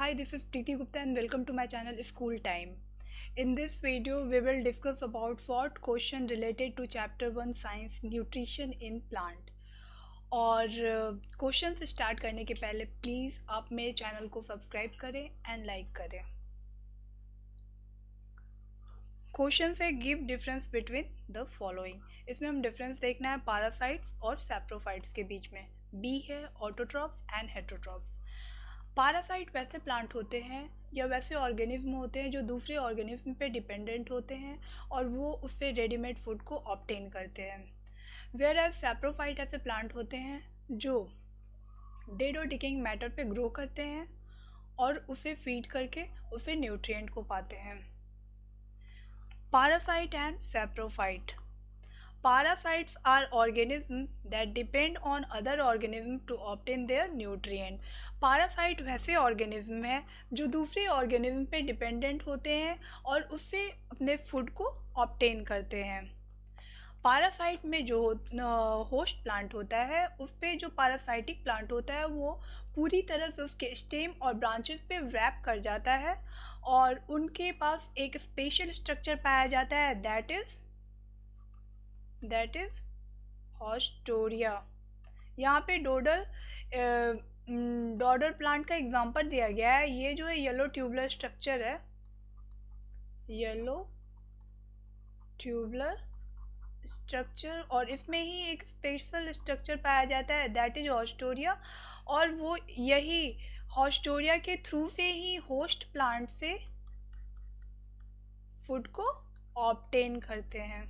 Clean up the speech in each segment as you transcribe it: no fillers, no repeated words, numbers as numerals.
Hi, this is Preeti Gupta and welcome to my channel School Time. In this video, we will discuss about short question related to chapter 1 Science Nutrition in Plant. और question से start करने के पहले please आप मेरे channel को subscribe करें and like करें. क्वेश्चन से give difference between the following. इसमें हम डिफरेंस देखना है पैरासाइट्स और सैप्रोफाइट्स के बीच में. बी है ऑटोट्रॉप्स एंड हेटरोट्रॉप्स. पैरासाइट वैसे प्लांट होते हैं या वैसे ऑर्गेनिज्म होते हैं जो दूसरे ऑर्गेनिज्म पे डिपेंडेंट होते हैं और वो उससे रेडीमेड फूड को ऑब्टेन करते हैं. वेयर एज सैप्रोफाइट ऐसे प्लांट होते हैं जो डेड और डिकेइंग मैटर पे ग्रो करते हैं और उसे फीड करके उसे न्यूट्रिएंट को पाते हैं. Parasite and saprophyte. Parasites are organisms that depend on other organisms to obtain their nutrient. Parasite वैसे organism है जो दूसरे organism पे dependent होते हैं और उससे अपने food को obtain करते हैं. पैरासाइट में जो होस्ट प्लांट होता है उस पर जो पैरासाइटिक प्लांट होता है वो पूरी तरह से उसके स्टेम और ब्रांचेस पे रैप कर जाता है और उनके पास एक स्पेशल स्ट्रक्चर पाया जाता है दैट इज हॉस्टोरिया. यहाँ पे डोडर प्लांट का एग्जांपल दिया गया है. ये जो है येलो ट्यूबुलर स्ट्रक्चर है, येलो ट्यूबुलर स्ट्रक्चर, और इसमें ही एक स्पेशल स्ट्रक्चर पाया जाता है दैट इज हॉस्टोरिया. और वो यही हॉस्टोरिया के थ्रू से ही होस्ट प्लांट से फूड को ऑब्टेन करते हैं.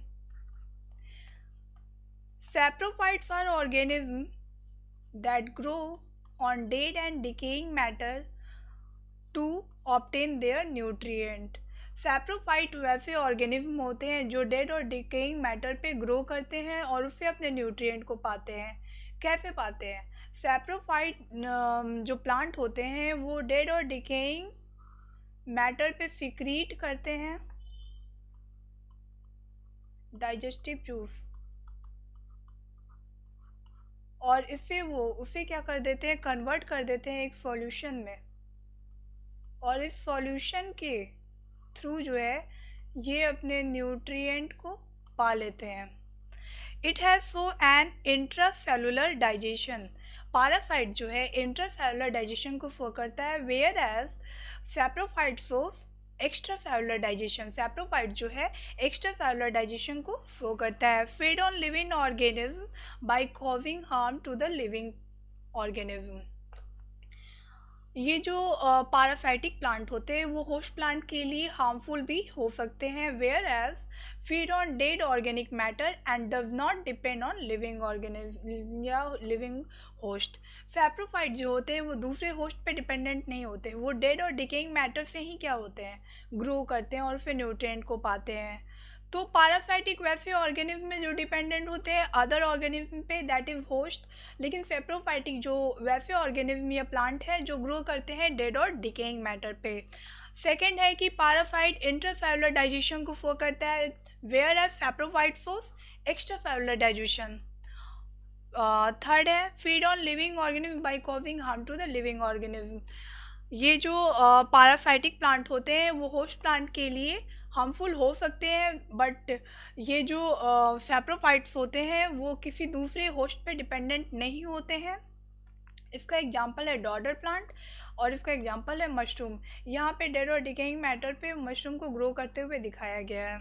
Saprophytes are organism that grow on dead and decaying matter to obtain their nutrient. Saprophyte वैसे ऑर्गेनिज्म होते हैं जो डेड और डिकेइंग मैटर पे ग्रो करते हैं और उससे अपने न्यूट्रिएंट को पाते हैं. कैसे पाते हैं? सैप्रोफाइट जो प्लांट होते हैं वो डेड और डिकेइंग मैटर पे सिक्रीट करते हैं डाइजेस्टिव जूस, और इससे वो उसे क्या कर देते हैं, कन्वर्ट कर देते हैं एक सॉल्यूशन में, और इस सॉल्यूशन के थ्रू जो है ये अपने न्यूट्रिएंट को पा लेते हैं. It has so an intracellular digestion. Parasite जो है इंट्रासेलुलर डाइजेशन को शो करता है, whereas saprophyte shows extra cellular digestion. Saprophyte जो है एक्स्ट्रा सेलुलर डाइजेशन को शो करता है. Feed on living organism by causing harm to the living organism. ये जो पैरासाइटिक प्लांट होते हैं वो होस्ट प्लांट के लिए हार्मफुल भी हो सकते हैं, whereas feed on dead organic matter and does not depend on living organism या लिविंग होस्ट. सैप्रोफाइट जो होते हैं वो दूसरे होस्ट पे डिपेंडेंट नहीं होते, वो डेड और डिकेइंग मैटर से ही क्या होते हैं, ग्रो करते हैं और फिर न्यूट्रिएंट को पाते हैं. तो पैरासाइटिक वैसे ऑर्गेनिज्म में जो डिपेंडेंट होते हैं अदर ऑर्गेनिज्म पे दैट इज़ होस्ट, लेकिन सैप्रोफाइटिक जो वैसे ऑर्गेनिज्म या प्लांट है जो ग्रो करते हैं डेड और डिकेइंग मैटर पे. सेकेंड है कि पैरासाइट इंट्रासेलुलर डाइजेशन को शो करता है, whereas saprophyte shows extra cellular digestion. Third है feed on living organism by causing harm to the living organism. ये जो पैरासाइटिक प्लांट होते हैं वो होस्ट प्लांट के लिए हार्मफुल हो सकते हैं, बट ये जो सैप्रोफाइट्स होते हैं वो किसी दूसरे होस्ट पे डिपेंडेंट नहीं होते हैं. इसका एग्जांपल है डॉडर प्लांट और इसका एग्जांपल है मशरूम. यहाँ पे डेड और डिकेइंग मैटर पे मशरूम को ग्रो करते हुए दिखाया गया है.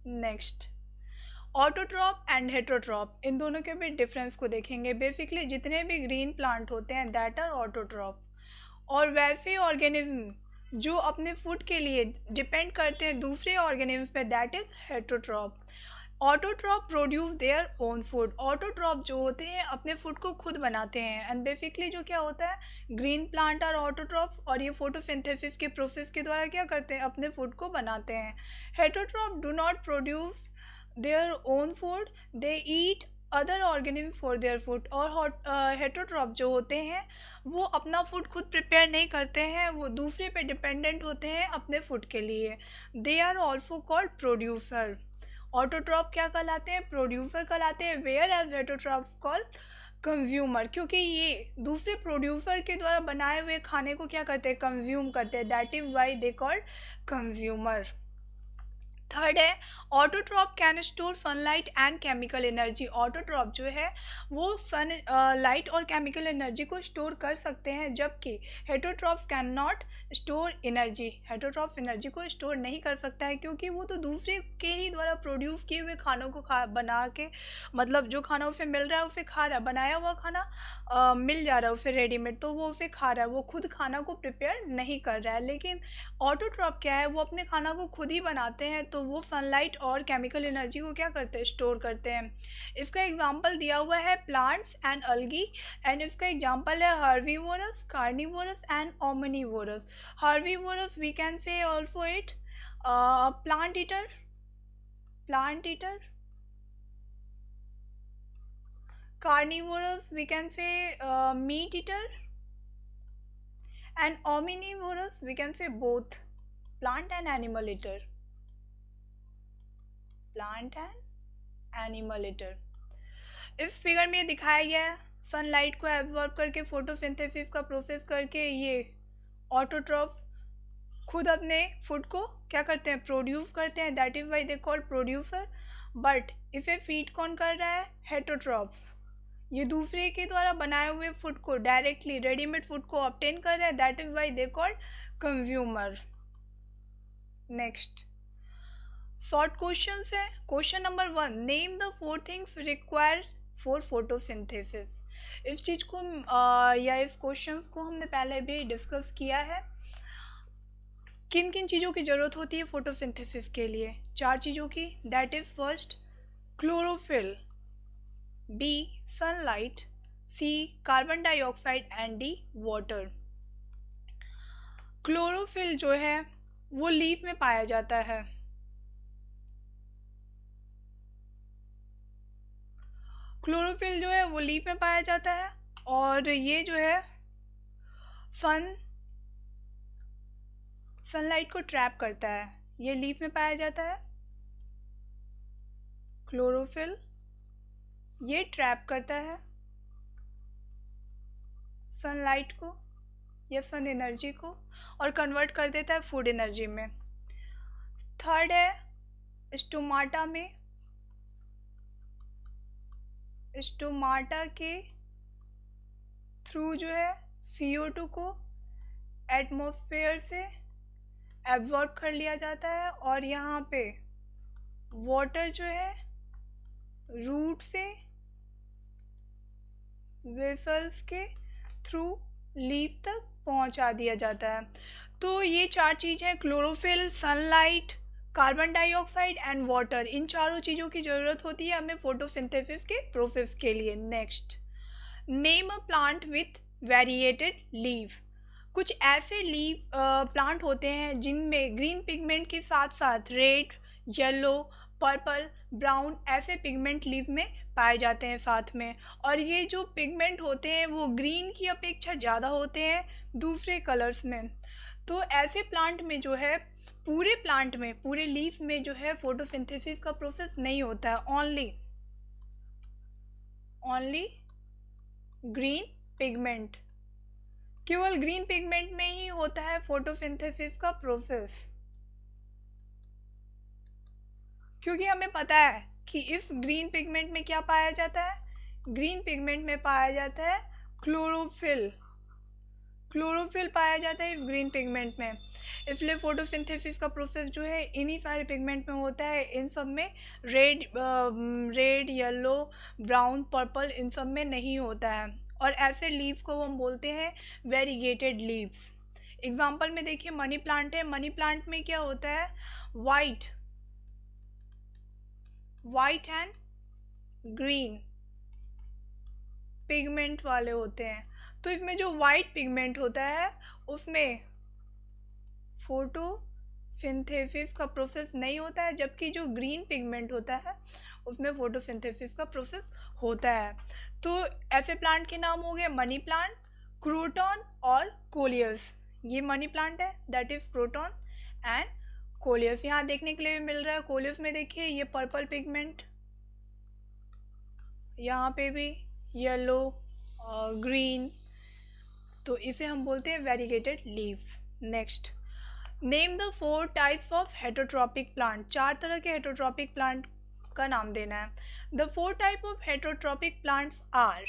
Next, autotroph and heterotroph. इन दोनों के भी डिफरेंस को देखेंगे. बेसिकली जितने भी ग्रीन प्लांट होते हैं दैट आर ऑटोट्रॉप, और वैसे ऑर्गेनिज्म जो अपने फूड के लिए डिपेंड करते हैं दूसरे ऑर्गेनिज्म पे that is heterotroph. Autotroph produce their own food. Autotroph जो होते हैं अपने फूड को खुद बनाते हैं, एंड बेसिकली जो क्या होता है ग्रीन प्लांट और ऑटोट्रॉप्स, और ये फोटोसिंथेसिस के प्रोसेस के द्वारा क्या करते हैं, अपने फूड को बनाते हैं. Heterotroph do not produce their own food, they eat other organism for their food. और हेटरोट्रॉप जो होते हैं वो अपना फूड खुद प्रिपेयर नहीं करते हैं, वो दूसरे पे डिपेंडेंट होते हैं अपने फूड के लिए. They are also called producer. Autotroph क्या कहलाते हैं, प्रोड्यूसर कहलाते हैं, वेयर एज हेटरोट्रॉप कंज्यूमर, क्योंकि ये दूसरे प्रोड्यूसर के द्वारा बनाए हुए खाने को क्या करते हैं, कंज्यूम करते हैं, that is why they called consumer. Third है autotroph can store sunlight and chemical energy. Autotroph जो है वो सन लाइट और केमिकल एनर्जी को स्टोर कर सकते हैं, जबकि heterotroph can not store energy. Heterotroph energy को स्टोर नहीं कर सकता है, क्योंकि वो तो दूसरे के ही द्वारा प्रोड्यूस किए हुए खानों को बना के, मतलब जो खाना उसे मिल रहा है उसे खा रहा है, बनाया हुआ खाना मिल जा रहा है उसे रेडीमेड, तो वो उसे खा रहा है, वो खुद खाना को प्रिपेयर नहीं कर रहा है। लेकिन ऑटोट्रॉप क्या है, वो अपने खाना को खुद ही बनाते हैं, तो वो सनलाइट और केमिकल एनर्जी को क्या करते हैं, स्टोर करते हैं। इसका एग्जांपल दिया हुआ है प्लांट्स एंड अलगी, एंड इसका एग्जांपल है herbivorous, carnivorous and omnivorous. Herbivorous we can say also it plant eater, carnivorous we can say meat eater, and omnivorous we can say both plant and animal eater, इस figure में ये दिखाया गया है sunlight को absorb करके photosynthesis का process करके ये ऑटोट्रॉफ खुद अपने फूड को क्या करते हैं, प्रोड्यूस करते हैं, that is why they call producer. But इसे फीड कौन कर रहा है, हेटरोट्रॉफ्स, ये दूसरे के द्वारा बनाए हुए फूड को डायरेक्टली रेडीमेड फूड को ऑब्टेन कर रहे हैं, that is why they called consumer. Next short questions है। Question number 1, name the 4 things required for photosynthesis. इस चीज़ को या इस क्वेश्चंस को हमने पहले भी डिस्कस किया है। किन किन चीज़ों की ज़रूरत होती है फोटोसिंथेसिस के लिए, 4 चीज़ों की, that is first chlorophyll, B sunlight, C carbon dioxide and D water. Chlorophyll जो है वो लीफ में पाया जाता है। क्लोरोफिल जो है वो लीफ में पाया जाता है, और ये जो है सनलाइट को ट्रैप करता है, ये लीफ में पाया जाता है। क्लोरोफिल ये ट्रैप करता है सनलाइट को या सन एनर्जी को और कन्वर्ट कर देता है फूड एनर्जी में। थर्ड है स्टोमाटा में, स्टोमाटा के थ्रू जो है CO2 को एटमॉस्फेयर से एब्जॉर्ब कर लिया जाता है, और यहाँ पे वाटर जो है रूट से वेसल्स के थ्रू लीफ तक पहुंचा दिया जाता है। तो ये 4 चीज़ें हैं, chlorophyll, sunlight, carbon dioxide and water, इन चारों चीज़ों की ज़रूरत होती है हमें फोटोसिंथेसिस के प्रोसेस के लिए। Next, name a plant with variegated leaf. कुछ ऐसे लीफ प्लांट होते हैं जिनमें ग्रीन पिगमेंट के साथ साथ रेड, येलो, पर्पल, ब्राउन ऐसे पिगमेंट लीफ में पाए जाते हैं साथ में, और ये जो पिगमेंट होते हैं वो ग्रीन की अपेक्षा ज़्यादा होते हैं दूसरे कलर्स में। तो ऐसे प्लांट में जो है पूरे प्लांट में, पूरे लीफ में जो है फोटोसिंथेसिस का प्रोसेस नहीं होता है, ओनली ग्रीन पिगमेंट, केवल ग्रीन पिगमेंट में ही होता है फोटोसिंथेसिस का प्रोसेस। क्योंकि हमें पता है कि इस ग्रीन पिगमेंट में क्या पाया जाता है, ग्रीन पिगमेंट में पाया जाता है क्लोरोफिल, क्लोरोफिल पाया जाता है इस ग्रीन पिगमेंट में, इसलिए फोटोसिंथेसिस का प्रोसेस जो है इन्हीं सारे पिगमेंट में होता है। इन सब में रेड, येलो, ब्राउन, पर्पल इन सब में नहीं होता है, और ऐसे लीव्स को हम बोलते हैं वेरीगेटेड लीव्स। एग्जाम्पल में देखिए मनी प्लांट है, मनी प्लांट में क्या होता है, वाइट एंड ग्रीन पिगमेंट वाले होते हैं। तो इसमें जो वाइट पिगमेंट होता है उसमें फोटोसिंथेसिस का प्रोसेस नहीं होता है, जबकि जो ग्रीन पिगमेंट होता है उसमें फोटोसिंथेसिस का प्रोसेस होता है। तो ऐसे प्लांट के नाम हो गए मनी प्लांट, क्रोटॉन और कोलियस। ये मनी प्लांट है, that is croton and coleus. यहाँ देखने के लिए मिल रहा है कोलियस में देखिए ये पर्पल पिगमेंट, यहाँ पे भी येलो, ग्रीन, तो इसे हम बोलते हैं variegated leaf. Next, name the 4 types of heterotrophic plant. 4 तरह के हेटरोट्रॉपिक प्लांट का नाम देना है। The 4 type of heterotrophic plants are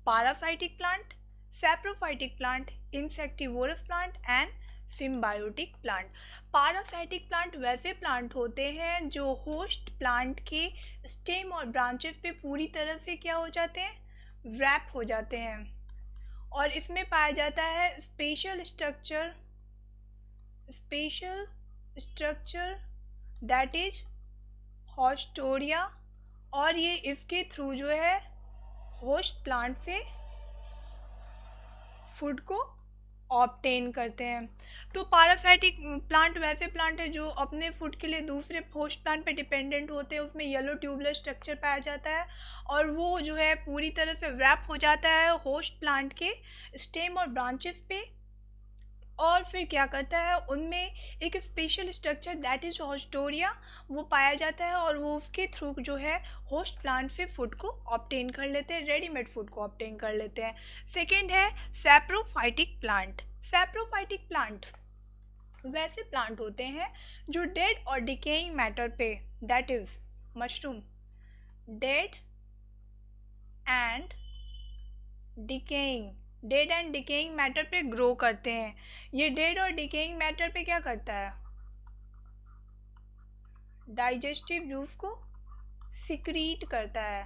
parasitic plant, saprophytic plant, insectivorous plant and symbiotic plant. Parasitic plant वैसे प्लांट होते हैं जो होस्ट प्लांट के स्टेम और ब्रांचेस पे पूरी तरह से क्या हो जाते हैं, रैप हो जाते हैं, और इसमें पाया जाता है special structure that is haustoria, और ये इसके थ्रू जो है होस्ट प्लांट से फूड को ऑब्टेन करते हैं। तो पारासाइटिक प्लांट वैसे प्लांट है जो अपने फूड के लिए दूसरे होस्ट प्लांट पे डिपेंडेंट होते हैं, उसमें येलो ट्यूबुलर स्ट्रक्चर पाया जाता है और वो जो है पूरी तरह से रैप हो जाता है होस्ट प्लांट के स्टेम और ब्रांचेस पे, और फिर क्या करता है उनमें एक special structure that is haustoria वो पाया जाता है, और वो उसके थ्रू जो है होस्ट प्लांट से फूड को ऑब्टेन कर लेते हैं, रेडीमेड फूड को ऑब्टेन कर लेते हैं। सेकेंड है सैप्रोफाइटिक प्लांट। सैप्रोफाइटिक प्लांट वैसे प्लांट होते हैं जो डेड और डिकेइंग मैटर पे that is mushroom, dead and decaying matter पे ग्रो करते हैं। ये डेड और डिकेइंग मैटर पे क्या करता है, डाइजेस्टिव जूस को सिक्रीट करता है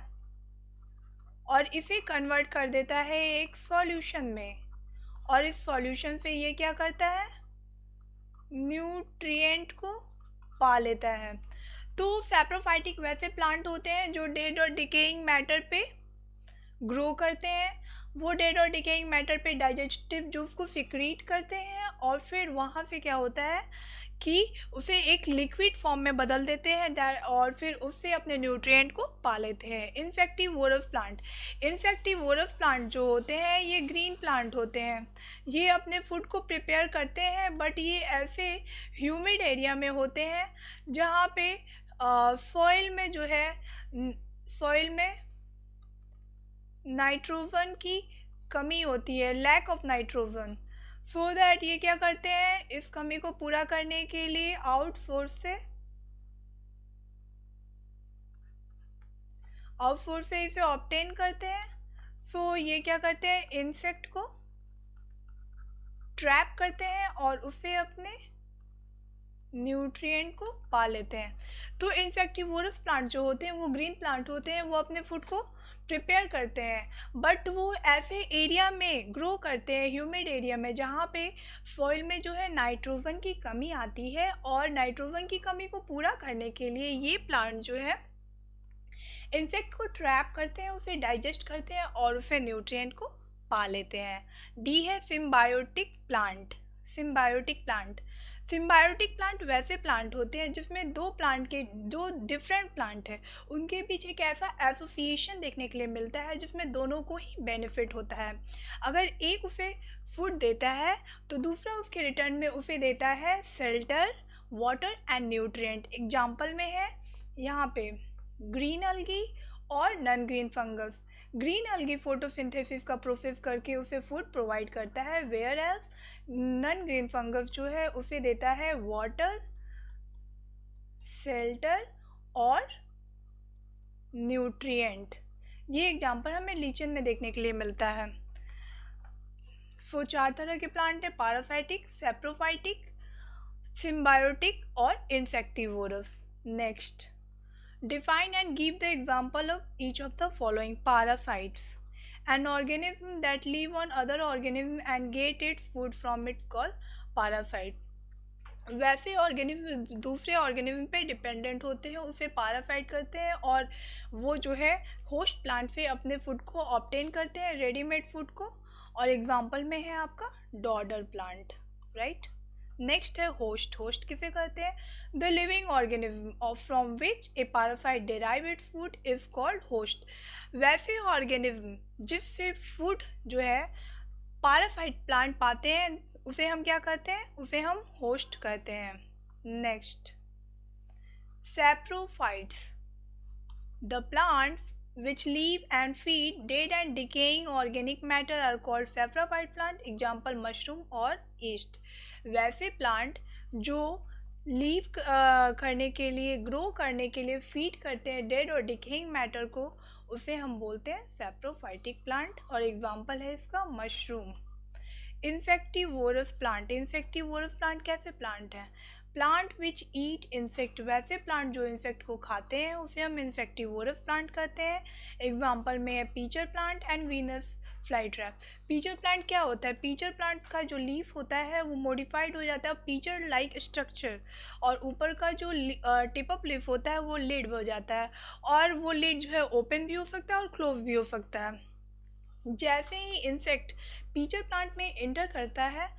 और इसे कन्वर्ट कर देता है एक सॉल्यूशन में, और इस सॉल्यूशन से ये क्या करता है, न्यूट्रिएंट को पा लेता है। तो सैप्रोफाइटिक वैसे प्लांट होते हैं जो डेड और डिकेइंग मैटर पे ग्रो करते हैं, वो डेड और डिकेइंग मैटर पे डाइजेस्टिव जूस को सिक्रीट करते हैं और फिर वहाँ से क्या होता है कि उसे एक लिक्विड फॉर्म में बदल देते हैं और फिर उससे अपने न्यूट्रिएंट को पा लेते हैं। इंसेक्टिवोरस प्लांट जो होते हैं ये ग्रीन प्लांट होते हैं, ये अपने फूड को प्रिपेयर करते हैं, बट ये ऐसे ह्यूमिड एरिया में होते हैं जहाँ पे सॉइल में नाइट्रोजन की कमी होती है, lack of nitrogen, so that ये क्या करते हैं, इस कमी को पूरा करने के लिए आउटसोर्स से इसे ऑब्टेन करते हैं। सो ये क्या करते हैं, इंसेक्ट को ट्रैप करते हैं और उसे अपने न्यूट्रिएंट को पा लेते हैं। तो इंसेक्टिवोरस प्लांट जो होते हैं वो ग्रीन प्लांट होते हैं, वो अपने फूड को प्रिपेयर करते हैं, बट वो ऐसे एरिया में ग्रो करते हैं, ह्यूमिड एरिया में, जहाँ पे सॉइल में जो है नाइट्रोजन की कमी आती है, और नाइट्रोजन की कमी को पूरा करने के लिए ये प्लांट जो है इंसेक्ट को ट्रैप करते हैं, उसे डाइजेस्ट करते हैं और उसे न्यूट्रिएंट को पा लेते हैं। डी है सिम्बायोटिक प्लांट। सिम्बायोटिक प्लांट वैसे प्लांट होते हैं जिसमें दो डिफरेंट प्लांट है, उनके बीच एक ऐसा एसोसिएशन देखने के लिए मिलता है जिसमें दोनों को ही बेनिफिट होता है। अगर एक उसे फूड देता है तो दूसरा उसके रिटर्न में उसे देता है shelter, water and nutrient. Example में है यहाँ पे ग्रीन अलगी और non green fungus. Green algae photosynthesis का प्रोसेस करके उसे फूड प्रोवाइड करता है, whereas non green fungus जो है उसे देता है वाटर, शेल्टर और न्यूट्रिएंट। ये एग्जाम्पल हमें लीचन में देखने के लिए मिलता है। सो 4 तरह के प्लांट है, पारासाइटिक, सैप्रोफाइटिक, सिम्बायोटिक और insectivorous. Next, define and give the example of each of the following. Parasites, an organism that live on other organism and get its food from it's called parasite. वैसे organism दूसरे organism पे dependent होते हैं, उसे parasite करते हैं, और वो जो है होस्ट प्लांट से अपने फूड को ऑब्टेन करते हैं, रेडीमेड फूड को, और एग्जांपल में है आपका डॉडर प्लांट, राइट। नेक्स्ट है होस्ट किसे कहते हैं, the living organism from which A parasite derive its food is called host. वैसे ऑर्गेनिज्म जिससे फूड जो है पैरासाइट प्लांट पाते हैं उसे हम क्या कहते हैं, उसे हम होस्ट कहते हैं। Next, saprophytes, the plants which live and feed dead and decaying organic matter are called saprophyte plant. Example mushroom और yeast. वैसे प्लांट जो लीव करने के लिए, ग्रो करने के लिए फीड करते हैं डेड और डिकेइंग मैटर को, उसे हम बोलते हैं सैप्रोफाइटिक प्लांट। और एग्जांपल है इसका mushroom. Insectivorous plant. Insectivorous plant कैसे प्लांट हैं? Plant which eat insect. वैसे प्लांट जो इंसेक्ट को खाते हैं उसे हम इंसेक्टिवोरस प्लांट कहते हैं। एग्जांपल में है pitcher plant and Venus fly trap. Pitcher plant क्या होता है? पीचर प्लांट का जो लीफ होता है वो मॉडिफाइड हो जाता है पीचर लाइक स्ट्रक्चर, और ऊपर का जो टिप अप लीफ होता है वो लिड हो जाता है, और वो लिड जो है ओपन भी हो सकता है और क्लोज भी हो सकता है। जैसे ही इंसेक्ट पीचर प्लांट में एंटर करता है,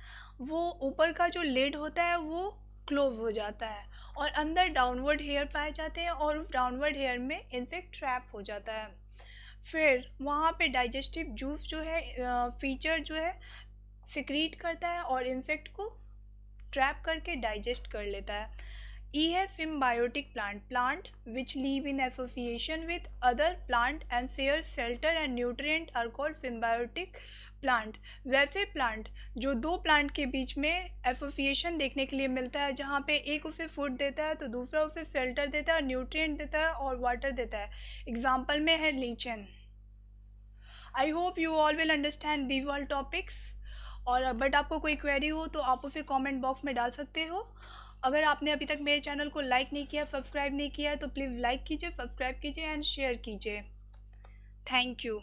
वो ऊपर का जो लिड होता है वो क्लोज हो जाता है और अंदर डाउनवर्ड हेयर पाए जाते हैं, और उस डाउनवर्ड हेयर में इंसेक्ट ट्रैप हो जाता है। फिर वहाँ पे डाइजेस्टिव जूस जो है फीचर जो है सिक्रीट करता है और इंसेक्ट को ट्रैप करके डाइजेस्ट कर लेता है। ई है symbiotic plant. Plant which live in association with other plant and share shelter and nutrient are called symbiotic plant. वैसे प्लांट जो दो प्लांट के बीच में एसोसिएशन देखने के लिए मिलता है, जहाँ पे एक उसे फूड देता है तो दूसरा उसे शेल्टर देता है, न्यूट्रिएंट देता है और वाटर देता है। एग्जाम्पल में है lichen. I hope you all will understand these all topics. और बट आपको कोई क्वेरी हो तो आप उसे कमेंट बॉक्स में डाल सकते हो। अगर आपने अभी तक मेरे चैनल को लाइक नहीं किया, सब्सक्राइब नहीं किया, तो प्लीज़ लाइक कीजिए, सब्सक्राइब कीजिए एंड शेयर कीजिए। Thank you.